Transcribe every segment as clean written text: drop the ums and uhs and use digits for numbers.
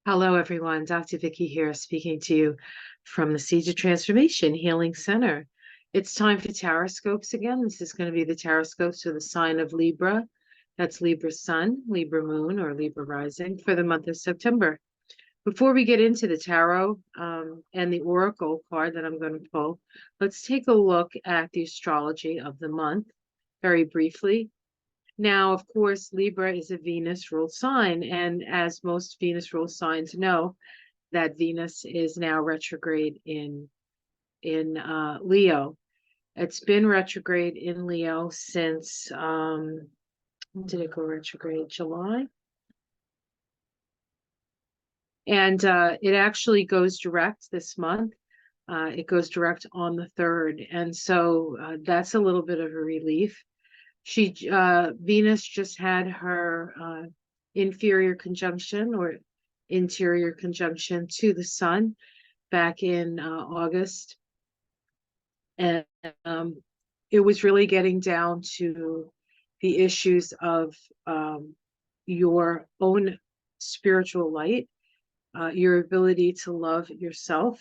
Hello, everyone. Dr. Vicky here, speaking to you from the Seeds of Transformation Healing Center. It's time for Taroscopes again. This is going to be the Taroscopes for the sign of Libra. That's Libra Sun, Libra Moon, or Libra Rising for the month of September. Before we get into the tarot and the oracle card that I'm going to pull, let's take a look at the astrology of the month very briefly. Now, of course, Libra is a Venus-ruled sign, and as most Venus-ruled signs know, that Venus is now retrograde in Leo. It's been retrograde in Leo since when did it go retrograde? July, and it actually goes direct this month. It goes direct on the 3rd, and so that's a little bit of a relief. Venus just had her inferior conjunction or interior conjunction to the sun back in August. And it was really getting down to the issues of your own spiritual light, your ability to love yourself,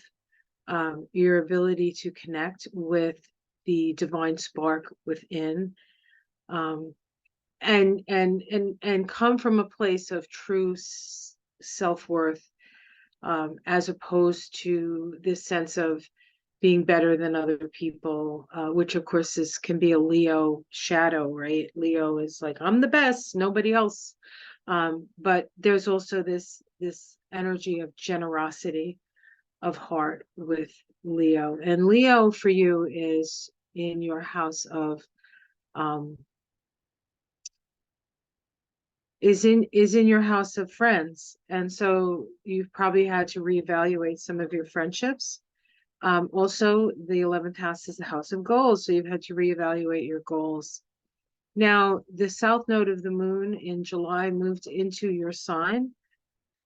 your ability to connect with the divine spark within, and come from a place of true self-worth, as opposed to this sense of being better than other people, which of course can be a Leo shadow, right? Leo is like, I'm the best, nobody else. But there's also this energy of generosity of heart with Leo, and Leo for you is in your house of is in your house of friends, and so you've probably had to reevaluate some of your friendships. Also, the 11th house is the house of goals, so you've had to reevaluate your goals. Now, the south node of the moon in July moved into your sign,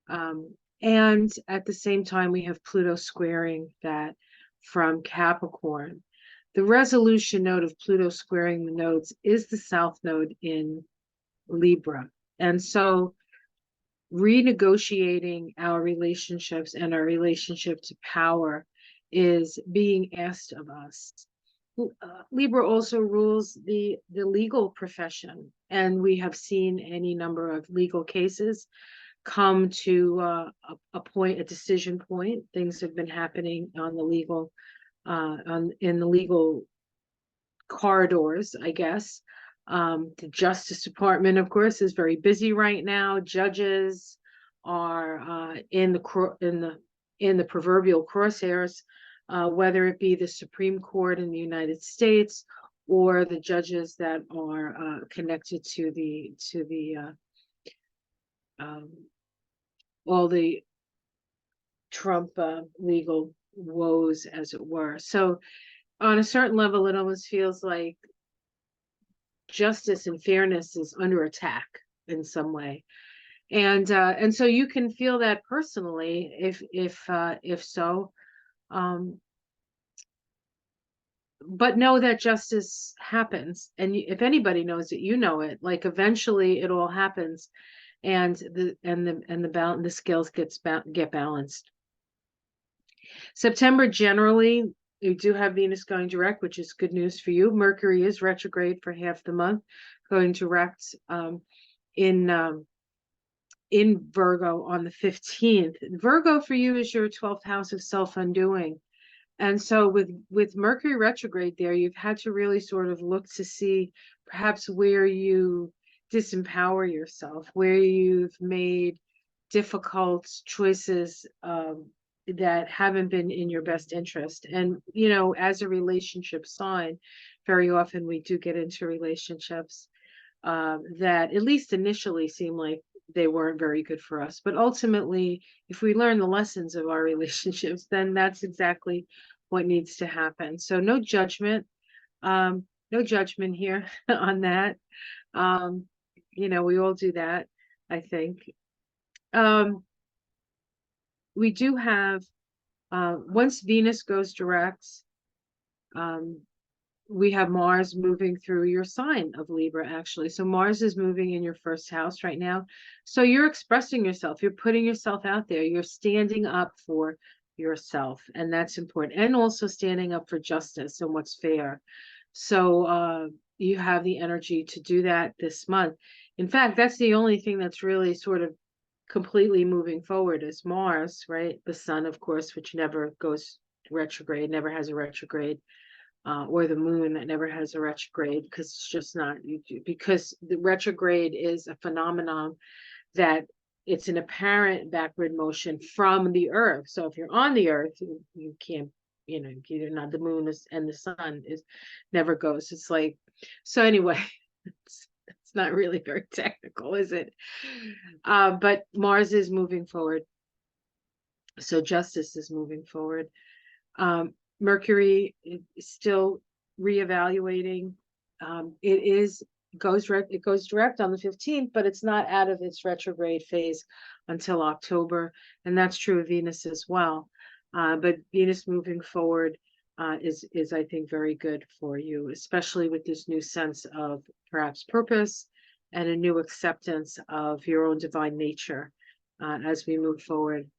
and at the same time, we have Pluto squaring that from Capricorn. The resolution node of Pluto squaring the nodes is the south node in Libra. And so renegotiating our relationships and our relationship to power is being asked of us. Libra also rules the legal profession, and we have seen any number of legal cases come to a decision point. Things have been happening on the legal, in the legal corridors, I guess. The Justice Department, of course, is very busy right now. Judges are in the proverbial crosshairs, whether it be the Supreme Court in the United States or the judges that are connected to all the Trump legal woes, as it were. So on a certain level, it almost feels like justice and fairness is under attack in some way, and so you can feel that personally if so, but know that justice happens, and if anybody knows it, you know it. Like eventually, it all happens, and the scales get balanced. September generally, you do have Venus going direct, which is good news for you. Mercury is retrograde for half the month, going direct in Virgo on the 15th. Virgo for you is your 12th house of self-undoing. And so with Mercury retrograde there, you've had to really sort of look to see perhaps where you disempower yourself, where you've made difficult choices that haven't been in your best interest. And, as a relationship sign, very often we do get into relationships that at least initially seem like they weren't very good for us. But ultimately, if we learn the lessons of our relationships, then that's exactly what needs to happen. So no judgment here on that. We all do that, I think. We do have, once Venus goes direct, we have Mars moving through your sign of Libra, actually. So Mars is moving in your first house right now. So you're expressing yourself, you're putting yourself out there, you're standing up for yourself, and that's important. And also standing up for justice and what's fair. So you have the energy to do that this month. In fact, that's the only thing that's really sort of completely moving forward is Mars, right? The sun, of course, which never goes retrograde, never has a retrograde, or the moon that never has a retrograde, because it's just not, because the retrograde is a phenomenon that it's an apparent backward motion from the earth. So if you're on the earth, you can't, you're not, the moon is, and the sun is never goes. It's like, so anyway, it's not really very technical, is it? But Mars is moving forward. So justice is moving forward. Mercury is still reevaluating. It goes direct on the 15th, but it's not out of its retrograde phase until October, and that's true of Venus as well. But Venus moving forward is I think very good for you, especially with this new sense of perhaps purpose and a new acceptance of your own divine nature as we move forward.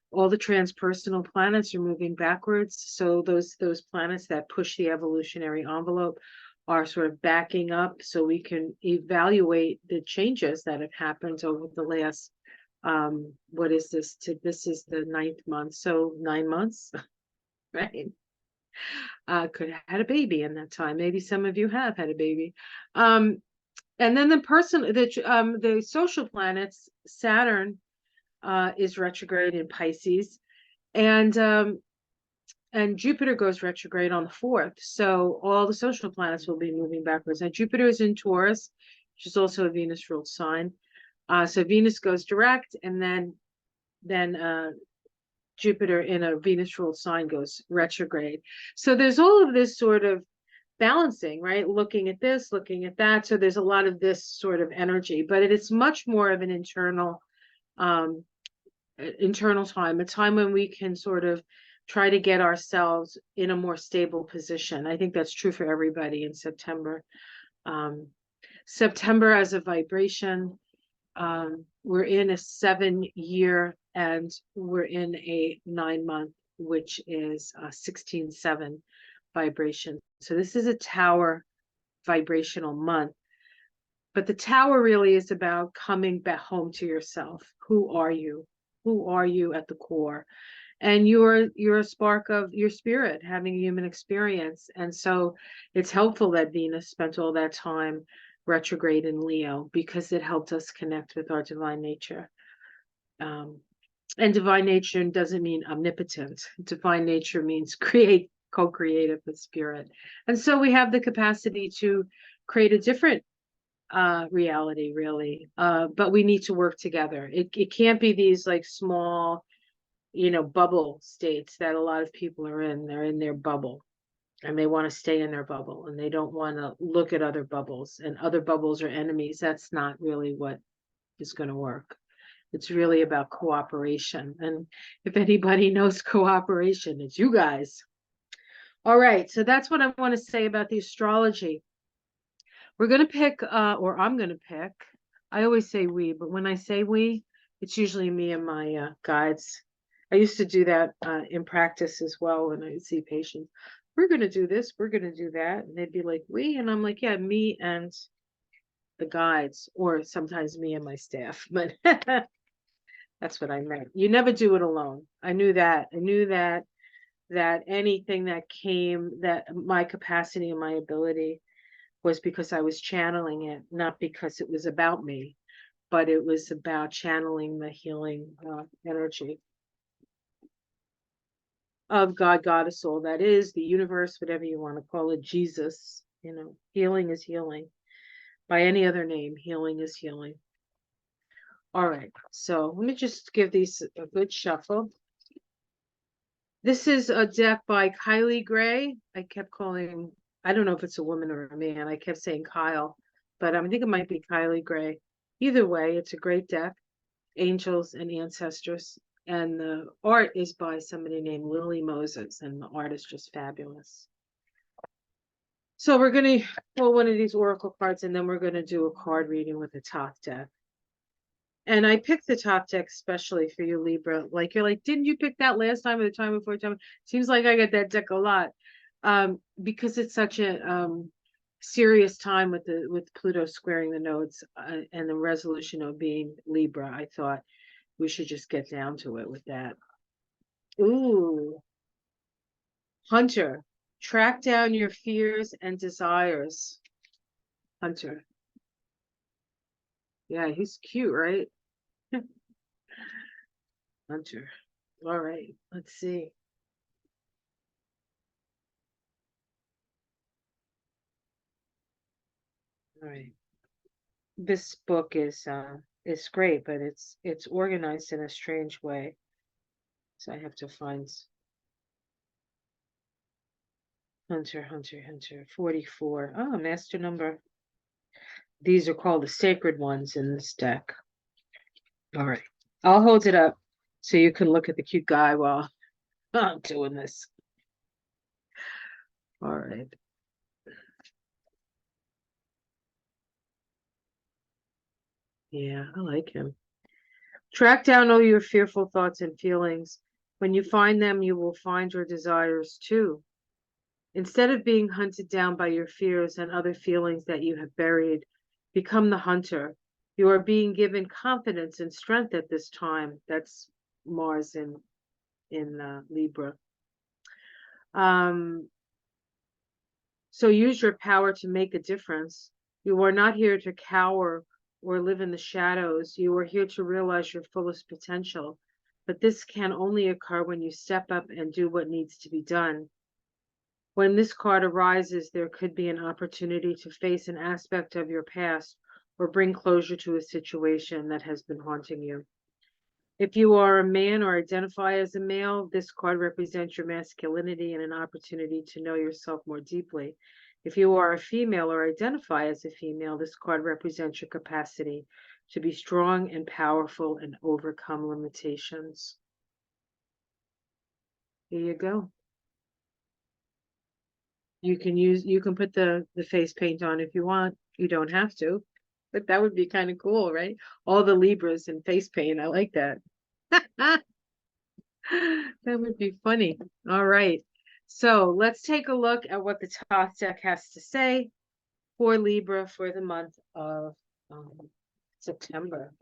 All the transpersonal planets are moving backwards. So those planets that push the evolutionary envelope are sort of backing up, so we can evaluate the changes that have happened over the last what is this? This is the 9th month, so 9 months, right? Could have had a baby in that time. Maybe some of you have had a baby. And then the social planets, Saturn is retrograde in Pisces, and Jupiter goes retrograde on the 4th. So all the social planets will be moving backwards. And Jupiter is in Taurus, which is also a Venus ruled sign. So Venus goes direct, and then Jupiter in a Venus ruled sign goes retrograde. So there's all of this sort of balancing, right? Looking at this, looking at that. So there's a lot of this sort of energy, but it's much more of an internal time, a time when we can sort of try to get ourselves in a more stable position. I think that's true for everybody in September. September as a vibration, we're in a 7-year, and we're in a 9-month, which is a 16-7 vibration. So this is a tower vibrational month. But the tower really is about coming back home to yourself. Who are you? Who are you at the core? And you're a spark of your spirit, having a human experience. And so it's helpful that Venus spent all that time retrograde in Leo, because it helped us connect with our divine nature. And divine nature doesn't mean omnipotent. Divine nature means co-creative with spirit. And so we have the capacity to create a different reality, really. But we need to work together. It can't be these like small, bubble states that a lot of people are in. They're in their bubble, and they want to stay in their bubble, and they don't want to look at other bubbles, and other bubbles are enemies. That's not really what is going to work. It's really about cooperation. And if anybody knows cooperation, it's you guys. All right. So that's what I want to say about the astrology. We're going to pick, or I'm going to pick, I always say we, but when I say we, it's usually me and my guides. I used to do that in practice as well when I would see patients. We're going to do this, we're going to do that. And they'd be like, we, and I'm like, yeah, me and the guides, or sometimes me and my staff. But that's what I meant. You never do it alone. I knew that. I knew that anything that came, that my capacity and my ability was because I was channeling it, not because it was about me, but it was about channeling the healing energy of God, goddess, all that is, the universe, whatever you want to call it, Jesus. Healing is healing. By any other name, healing is healing. All right, so let me just give these a good shuffle. This is a deck by Kylie Gray. I kept calling, I don't know if it's a woman or a man. I kept saying Kyle, but I think it might be Kylie Gray. Either way, it's a great deck. Angels and ancestors. And the art is by somebody named Lily Moses, and the art is just fabulous. So we're going to pull one of these oracle cards, and then we're going to do a card reading with the Thoth Deck. And I picked the Thoth Deck especially for you, Libra. Like, you're like, didn't you pick that last time or the time before? Seems like I get that deck a lot. Because it's such a serious time with Pluto squaring the nodes, and the resolution of being Libra. I thought we should just get down to it with that. Ooh, Hunter, track down your fears and desires. Hunter. Yeah, he's cute, right? Hunter. All right, let's see. All right. This book is great, but it's organized in a strange way. So I have to find Hunter, 44. Oh, master number. These are called the sacred ones in this deck. All right. I'll hold it up so you can look at the cute guy while I'm doing this. All right. Yeah, I like him. Track down all your fearful thoughts and feelings. When you find them, you will find your desires too. Instead of being hunted down by your fears and other feelings that you have buried, become the hunter. You are being given confidence and strength at this time. That's Mars in Libra. Um, so use your power to make a difference. You are not here to cower or live in the shadows. You are here to realize your fullest potential. But this can only occur when you step up and do what needs to be done. When this card arises, there could be an opportunity to face an aspect of your past or bring closure to a situation that has been haunting you. If you are a man or identify as a male, this card represents your masculinity and an opportunity to know yourself more deeply. If you are a female or identify as a female, this card represents your capacity to be strong and powerful and overcome limitations. Here you go. You can put the face paint on if you want. You don't have to, but that would be kind of cool, right? All the Libras in face paint. I like that. That would be funny. All right. So let's take a look at what the Thoth deck has to say for Libra for the month of September.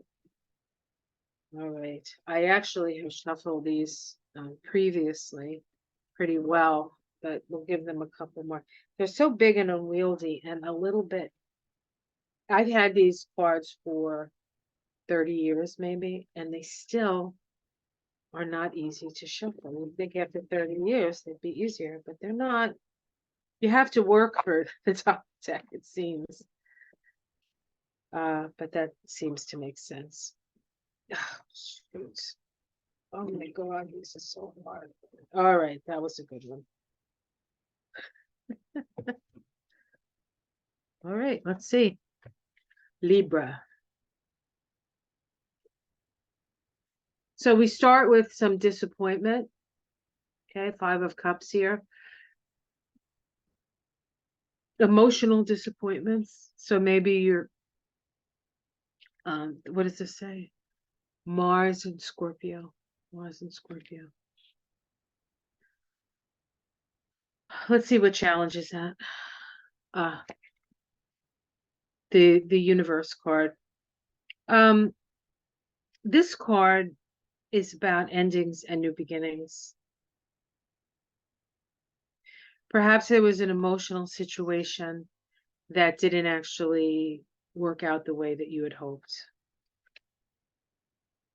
All right. I actually have shuffled these previously pretty well, but we'll give them a couple more. They're so big and unwieldy and a little bit. I've had these cards for 30 years maybe, and they still are not easy to shuffle. You'd think after 30 years they'd be easier, but they're not. You have to work for the Thoth deck, it seems. But that seems to make sense. Oh, shoot. Oh my God, this is so hard. All right, that was a good one. All right, let's see. Libra. So we start with some disappointment. Okay, 5 of Cups here. Emotional disappointments. So maybe you're, what does this say? Mars and Scorpio. Mars and Scorpio. Let's see what challenges that. The universe card. This card is about endings and new beginnings. Perhaps there was an emotional situation that didn't actually work out the way that you had hoped.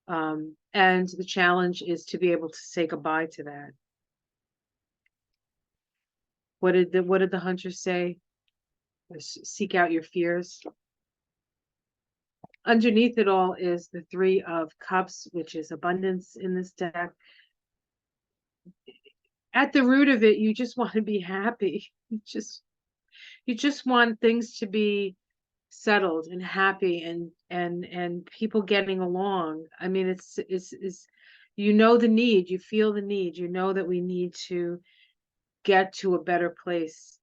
And the challenge is to be able to say goodbye to that. What did the hunter say? Seek out your fears. Underneath it all is the 3 of Cups, which is abundance in this deck. At the root of it, you just want to be happy. You just want things to be settled and happy and people getting along. I mean, it's you know the need, you feel the need, you know that we need to get to a better place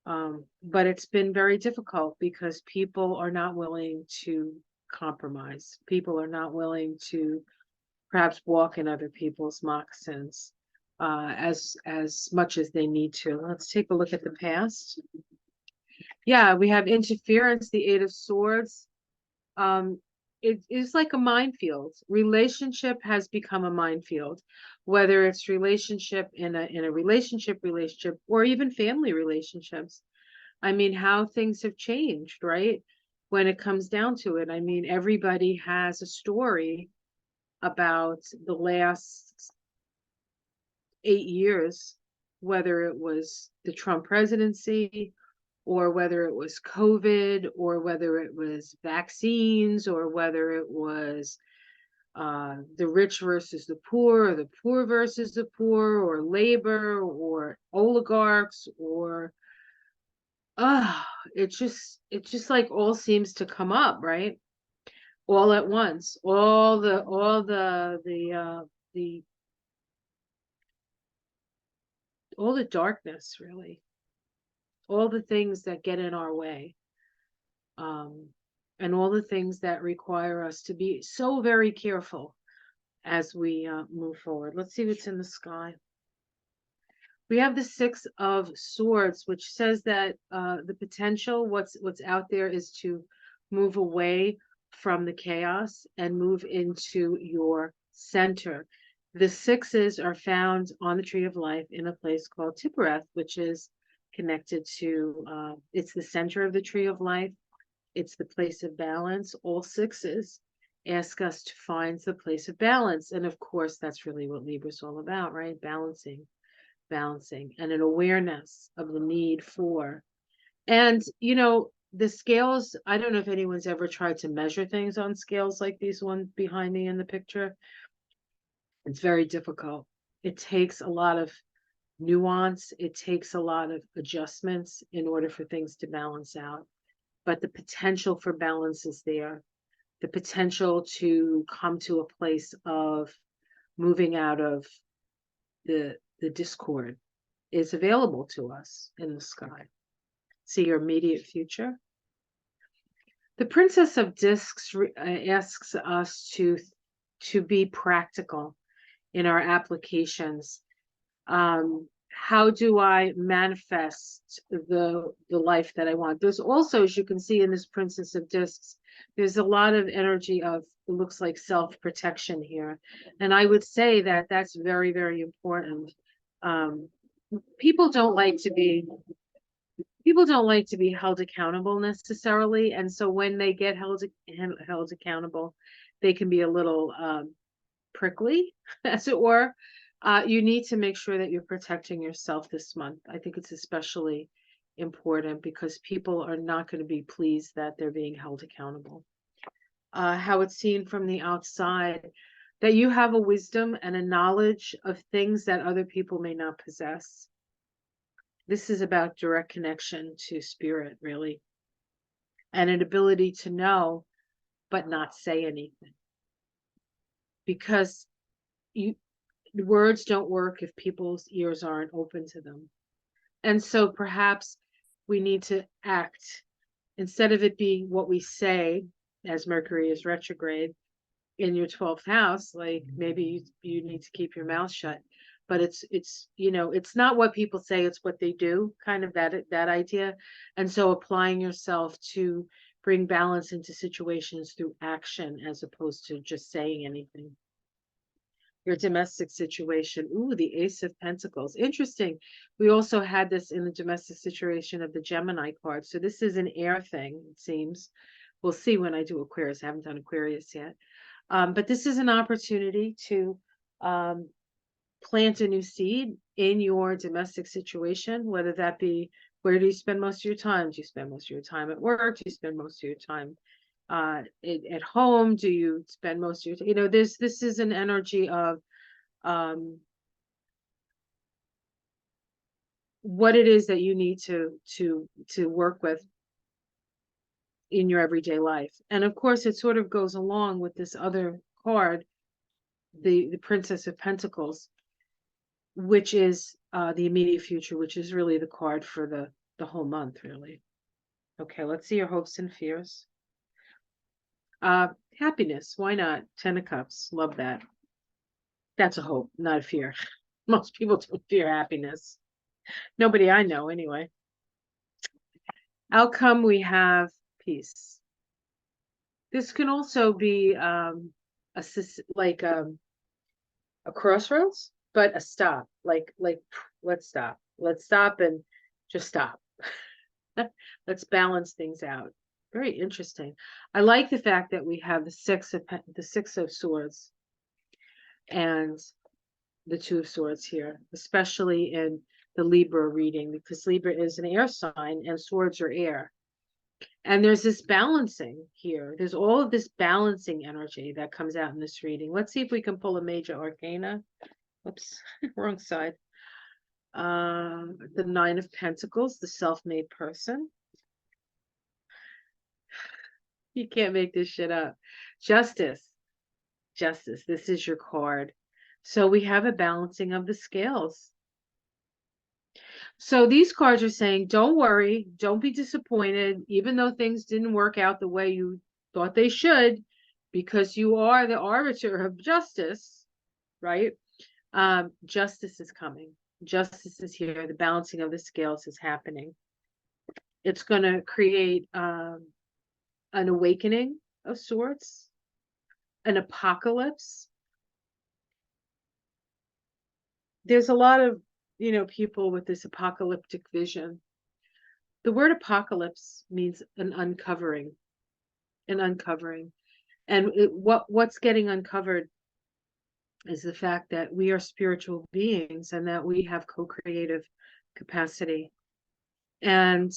But it's been very difficult because people are not willing to compromise. People are not willing to perhaps walk in other people's moccasins as much as they need to. Let's take a look at the past. Yeah, we have interference, the Eight of Swords. Um, it is like a minefield. Relationship has become a minefield, whether it's relationship in a relationship, or even family relationships. I mean, how things have changed, right? When it comes down to it, I mean, everybody has a story about the last 8 years, whether it was the Trump presidency, or whether it was COVID, or whether it was vaccines, or whether it was the rich versus the poor, or the poor versus the poor, or labor, or oligarchs, or uh, it just like all seems to come up, right? All at once. The all the darkness, really. All the things that get in our way. Um, and all the things that require us to be so very careful as we move forward. Let's see what's in the sky. We have the Six of Swords, which says that the potential, what's out there, is to move away from the chaos and move into your center. The sixes are found on the tree of life in a place called Tippereth, which is connected to, it's the center of the tree of life. It's the place of balance. All sixes ask us to find the place of balance. And of course, that's really what Libra's all about, right? Balancing, and an awareness of the need for. And, the scales, I don't know if anyone's ever tried to measure things on scales like these ones behind me in the picture. It's very difficult. It takes a lot of nuance. It takes a lot of adjustments in order for things to balance out. But the potential for balance is there. The potential to come to a place of moving out of the discord is available to us in the sky. See your immediate future. The Princess of Discs asks us to be practical in our applications. How do I manifest the life that I want? There's also, as you can see in this Princess of Discs, there's a lot of energy of, it looks like, self-protection here. And I would say that that's very, very important. Um, people don't like to be held accountable necessarily, and so when they get held accountable, they can be a little prickly, as it were. You need to make sure that you're protecting yourself this month. I think it's especially important because people are not going to be pleased that they're being held accountable. How it's seen from the outside, that you have a wisdom and a knowledge of things that other people may not possess. This is about direct connection to spirit, really, and an ability to know but not say anything, because words don't work if people's ears aren't open to them. And so perhaps we need to act, instead of it being what we say, as Mercury is retrograde in your 12th house, like maybe you need to keep your mouth shut. But it's not what people say, it's what they do, kind of that idea. And so applying yourself to bring balance into situations through action as opposed to just saying anything. Your domestic situation. Ooh, the Ace of Pentacles. Interesting. We also had this in the domestic situation of the Gemini card. So this is an air thing, it seems. We'll see when I do Aquarius. I haven't done Aquarius yet. But this is an opportunity to plant a new seed in your domestic situation, whether that be, where do you spend most of your time? Do you spend most of your time at work? Do you spend most of your time at home? Do you spend most of your time? This is an energy of what it is that you need to work with in your everyday life. And of course, it sort of goes along with this other card, the Princess of Pentacles, which is the immediate future, which is really the card for the whole month, really. Okay, let's see your hopes and fears. Happiness, why not? 10 of Cups, love that. That's a hope, not a fear. Most people don't fear happiness. Nobody I know, anyway. Outcome, we have peace. This can also be like a crossroads, but a stop. Like let's stop and just stop. Let's balance things out. Very interesting. I like the fact that we have the Six of Swords and the Two of Swords here, especially in the Libra reading, because Libra is an air sign and swords are air. And there's this balancing here. There's all of this balancing energy that comes out in this reading. Let's see if we can pull a major arcana. Oops, wrong side. The Nine of Pentacles, the self-made person. You can't make this shit up. Justice. Justice. This is your card. So we have a balancing of the scales. So these cards are saying, don't worry, don't be disappointed, even though things didn't work out the way you thought they should, because you are the arbiter of justice, right? Justice is coming. Justice is here. The balancing of the scales is happening. It's going to create an awakening of sorts, an apocalypse. There's a lot of, people with this apocalyptic vision. The word apocalypse means an uncovering, And what's getting uncovered is the fact that we are spiritual beings and that we have co-creative capacity. And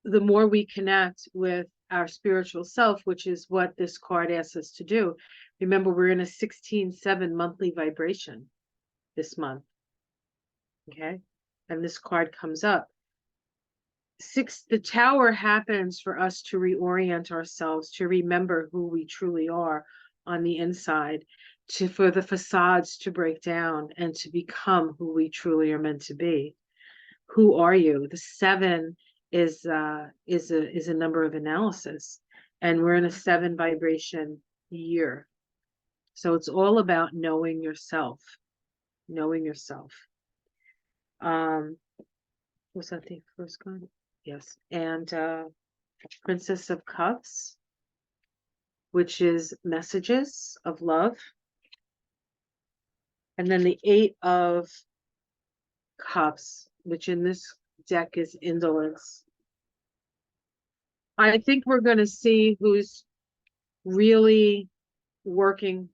the more we connect with our spiritual self, which is what this card asks us to do. Remember, we're in a 16/7 monthly vibration this month. Okay. And this card comes up. The Tower happens for us to reorient ourselves, to remember who we truly are on the inside, for the facades to break down and to become who we truly are meant to be. Who are you? The 7 is a number of analysis, and we're in a 7 vibration year. So it's all about knowing yourself. Was that the first card? Yes. And Princess of Cups, which is messages of love. And then the 8 of Cups, which in this deck is indolence. I think we're going to see who's really working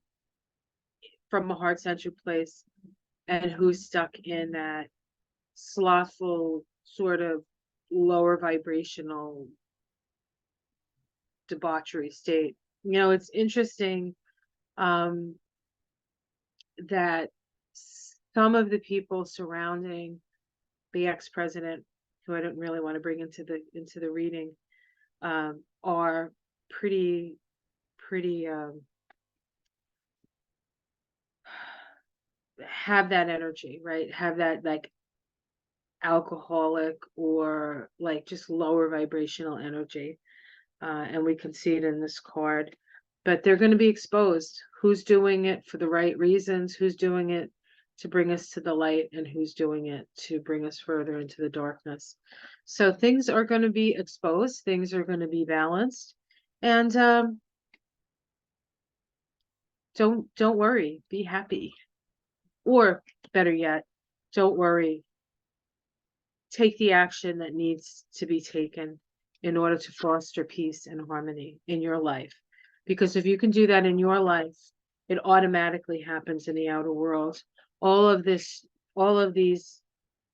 from a heart-centered place and who's stuck in that slothful, sort of lower vibrational debauchery state. It's interesting that some of the people surrounding the ex-president, who I don't really want to bring into the reading, are pretty have that energy, right? Have that like alcoholic or like just lower vibrational energy. And we can see it in this card. But they're going to be exposed. Who's doing it for the right reasons? Who's doing it to bring us to the light? And who's doing it to bring us further into the darkness? So things are going to be exposed. Things are going to be balanced. And don't worry. Be happy. Or better yet, don't worry. Take the action that needs to be taken in order to foster peace and harmony in your life. Because if you can do that in your life, it automatically happens in the outer world. All of these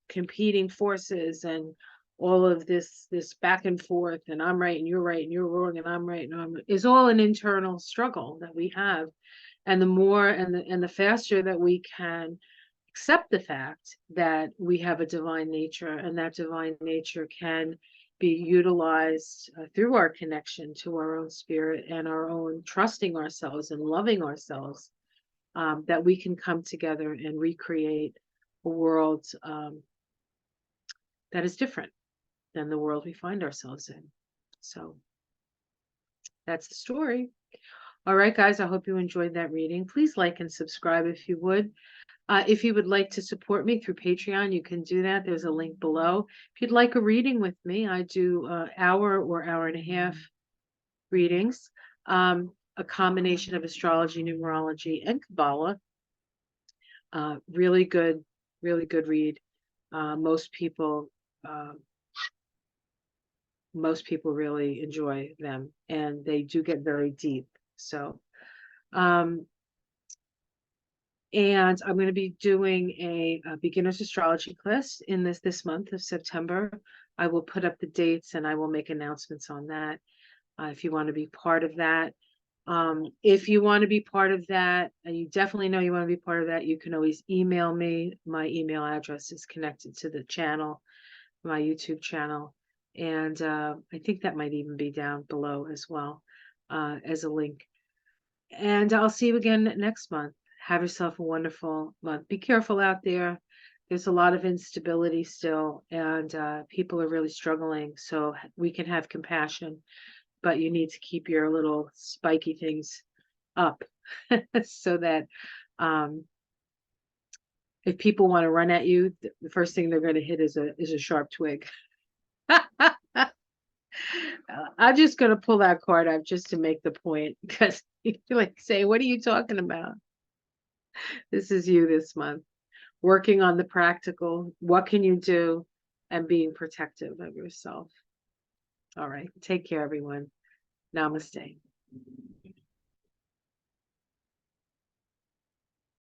competing forces and all of this back and forth, and I'm right and you're wrong and I'm right and is all an internal struggle that we have. And the more and the faster that we can accept the fact that we have a divine nature, and that divine nature can be utilized through our connection to our own spirit and our own trusting ourselves and loving ourselves, that we can come together and recreate a world that is different than the world we find ourselves in. So that's the story. All right, guys, I hope you enjoyed that reading. Please like and subscribe if you would. If you would like to support me through Patreon, you can do that. There's a link below. If you'd like a reading with me, I do hour or hour and a half readings, a combination of astrology, numerology, and Kabbalah. Really good read. Most people really enjoy them, and they do get very deep. So, and I'm going to be doing a beginner's astrology class in this month of September. I will put up the dates and I will make announcements on that. If you want to be part of that, if you want to be part of that, and you definitely know you want to be part of that, you can always email me. My email address is connected to the channel, my YouTube channel, and I think that might even be down below as well as a link. And I'll see you again next month. Have yourself a wonderful month. Be careful out there. There's a lot of instability still, and people are really struggling. So we can have compassion, but you need to keep your little spiky things up so that if people want to run at you, the first thing they're going to hit is a sharp twig. I'm just going to pull that card up just to make the point, because you like say, what are you talking about? This is you this month, working on the practical. What can you do? And being protective of yourself. All right. Take care, everyone. Namaste.